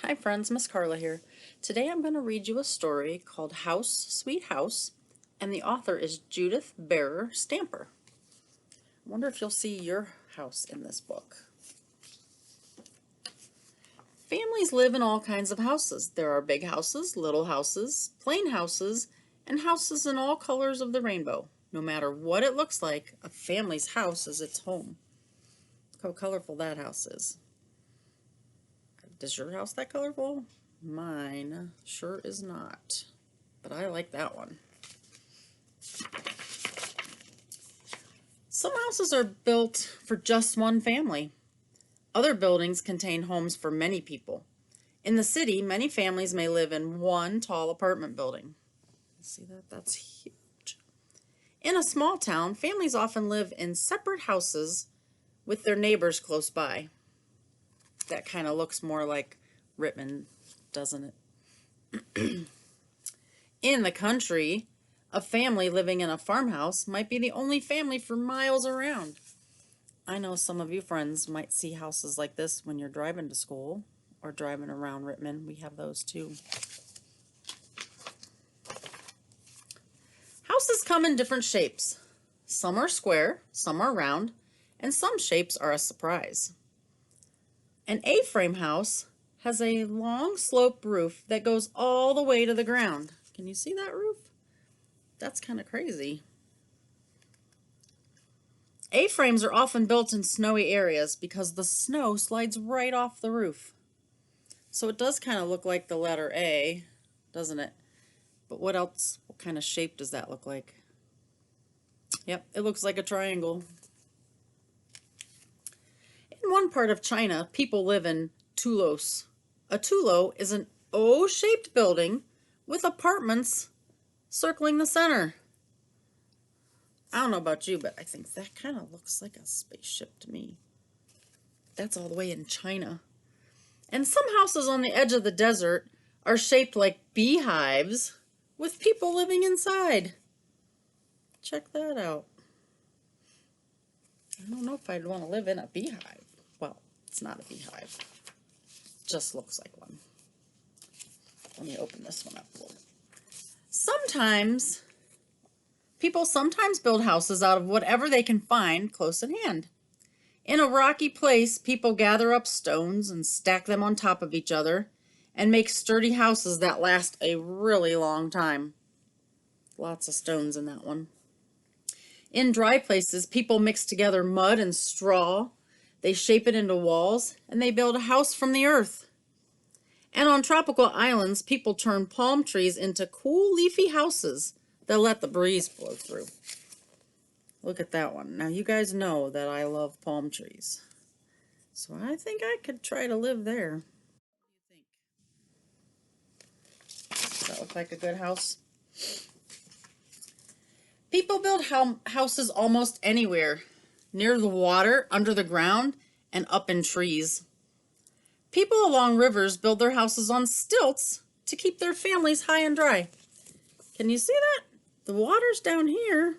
Hi friends, Miss Carla here. Today I'm going to read you a story called House, Sweet House, and the author is Judith Bauer Stamper. I wonder if you'll see your house in this book. Families live in all kinds of houses. There are big houses, little houses, plain houses, and houses in all colors of the rainbow. No matter what it looks like, a family's house is its home. Look how colorful that house is. Is your house that colorful? Mine sure is not, but I like that one. Some houses are built for just one family. Other buildings contain homes for many people. In the city, many families may live in one tall apartment building. See that? That's huge. In a small town, families often live in separate houses with their neighbors close by. That kind of looks more like Rittman, doesn't it? In the country, a family living in a farmhouse might be the only family for miles around. I know some of you friends might see houses like this when you're driving to school or driving around Rittman. We have those too. Houses come in different shapes. Some are square, some are round, and some shapes are a surprise. An A-frame house has a long sloped roof that goes all the way to the ground. Can you see that roof? That's kind of crazy. A-frames are often built in snowy areas because the snow slides right off the roof. So it does kind of look like the letter A, doesn't it? But what else, what kind of shape does that look like? Yep, it looks like a triangle. In one part of China, people live in tulos. A tulo is an O-shaped building with apartments circling the center. I don't know about you, but I think that kind of looks like a spaceship to me. That's all the way in China. And some houses on the edge of the desert are shaped like beehives with people living inside. Check that out. I don't know if I'd want to live in a beehive. Well, it's not a beehive. It just looks like one. Let me open this one up a little. People sometimes build houses out of whatever they can find close at hand. In a rocky place, people gather up stones and stack them on top of each other and make sturdy houses that last a really long time. Lots of stones in that one. In dry places, people mix together mud and straw. They shape it into walls, and they build a house from the earth. And on tropical islands, people turn palm trees into cool, leafy houses that let the breeze blow through. Look at that one. Now, you guys know that I love palm trees. So I think I could try to live there. What do you think? Does that look like a good house? People build houses almost anywhere, near the water, under the ground, and up in trees. People along rivers build their houses on stilts to keep their families high and dry. Can you see that? The water's down here,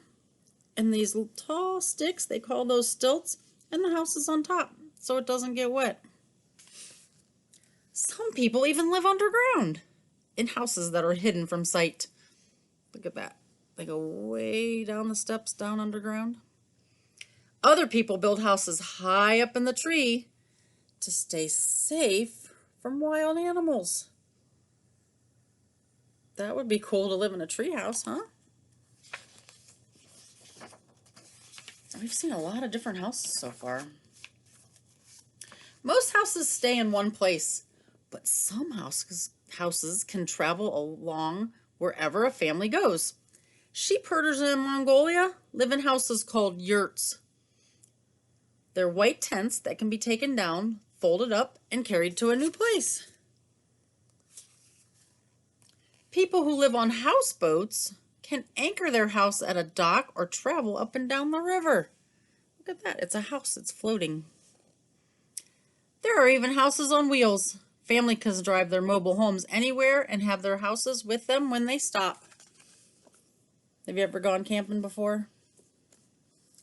and these tall sticks, they call those stilts, and the house is on top, so it doesn't get wet. Some people even live underground, in houses that are hidden from sight. Look at that. They go way down the steps, down underground. Other people build houses high up in the tree to stay safe from wild animals. That would be cool to live in a tree house, huh? We've seen a lot of different houses so far. Most houses stay in one place, but some houses can travel along wherever a family goes. Sheep herders in Mongolia live in houses called yurts. They're white tents that can be taken down, folded up, and carried to a new place. People who live on houseboats can anchor their house at a dock or travel up and down the river. Look at that. It's a house that's floating. There are even houses on wheels. Family can drive their mobile homes anywhere and have their houses with them when they stop. Have you ever gone camping before?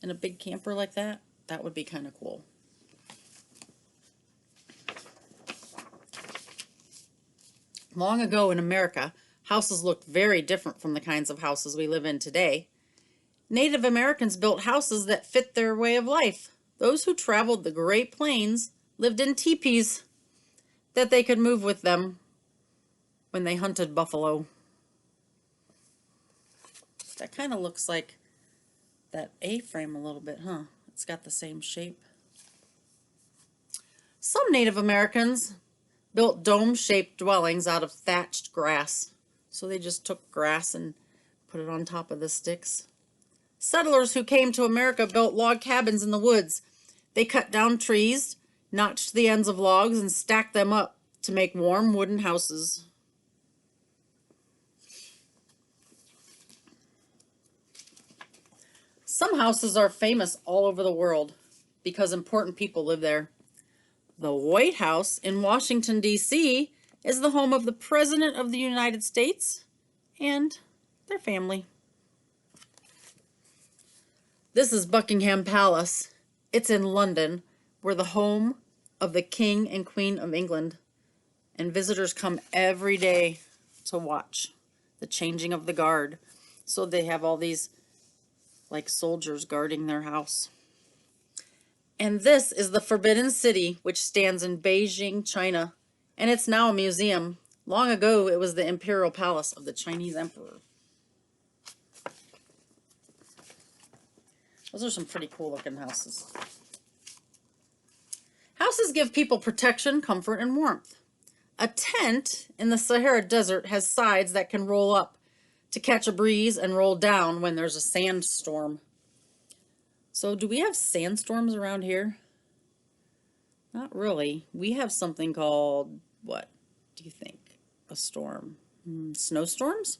In a big camper like that? That would be kind of cool. Long ago in America, houses looked very different from the kinds of houses we live in today. Native Americans built houses that fit their way of life. Those who traveled the Great Plains lived in teepees that they could move with them when they hunted buffalo. That kind of looks like that A-frame a little bit, huh? It's got the same shape. Some Native Americans built dome-shaped dwellings out of thatched grass. So they just took grass and put it on top of the sticks. Settlers who came to America built log cabins in the woods. They cut down trees, notched the ends of logs, and stacked them up to make warm wooden houses. Some houses are famous all over the world because important people live there. The White House in Washington, D.C. is the home of the President of the United States and their family. This is Buckingham Palace. It's in London. We're the home of the King and Queen of England. And visitors come every day to watch the changing of the guard. So they have all these like soldiers guarding their house. And this is the Forbidden City, which stands in Beijing, China. And it's now a museum. Long ago, it was the Imperial Palace of the Chinese Emperor. Those are some pretty cool looking houses. Houses give people protection, comfort, and warmth. A tent in the Sahara Desert has sides that can roll up to catch a breeze and roll down when there's a sandstorm. So do we have sandstorms around here? Not really. We have something called, what do you think? A storm. Snowstorms?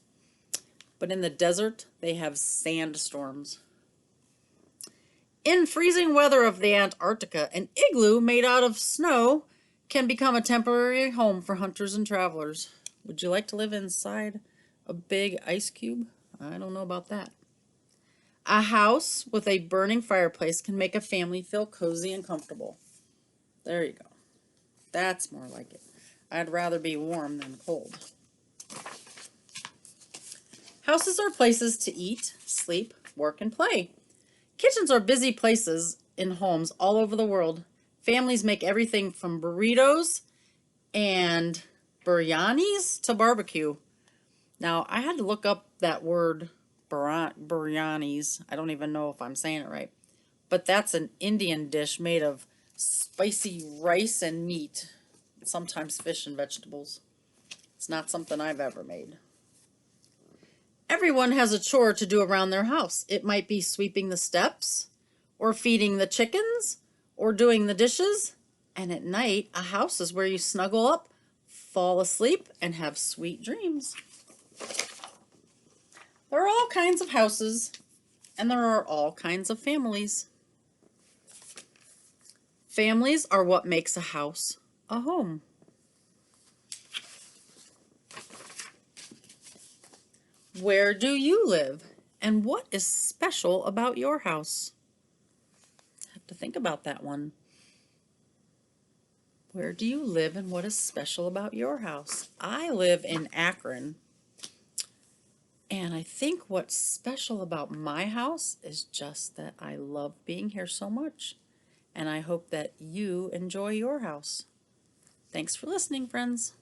But in the desert, they have sandstorms. In freezing weather of the Antarctica, an igloo made out of snow can become a temporary home for hunters and travelers. Would you like to live inside a big ice cube? I don't know about that. A house with a burning fireplace can make a family feel cozy and comfortable. There you go. That's more like it. I'd rather be warm than cold. Houses are places to eat, sleep, work, and play. Kitchens are busy places in homes all over the world. Families make everything from burritos and biryanis to barbecue. Now, I had to look up that word, biryanis. I don't even know if I'm saying it right. But that's an Indian dish made of spicy rice and meat, sometimes fish and vegetables. It's not something I've ever made. Everyone has a chore to do around their house. It might be sweeping the steps, or feeding the chickens, or doing the dishes. And at night, a house is where you snuggle up, fall asleep, and have sweet dreams. There are all kinds of houses, and there are all kinds of families. Families are what makes a house a home. Where do you live? And what is special about your house? I have to think about that one. Where do you live and what is special about your house? I live in Akron. And I think what's special about my house is just that I love being here so much. And I hope that you enjoy your house. Thanks for listening, friends.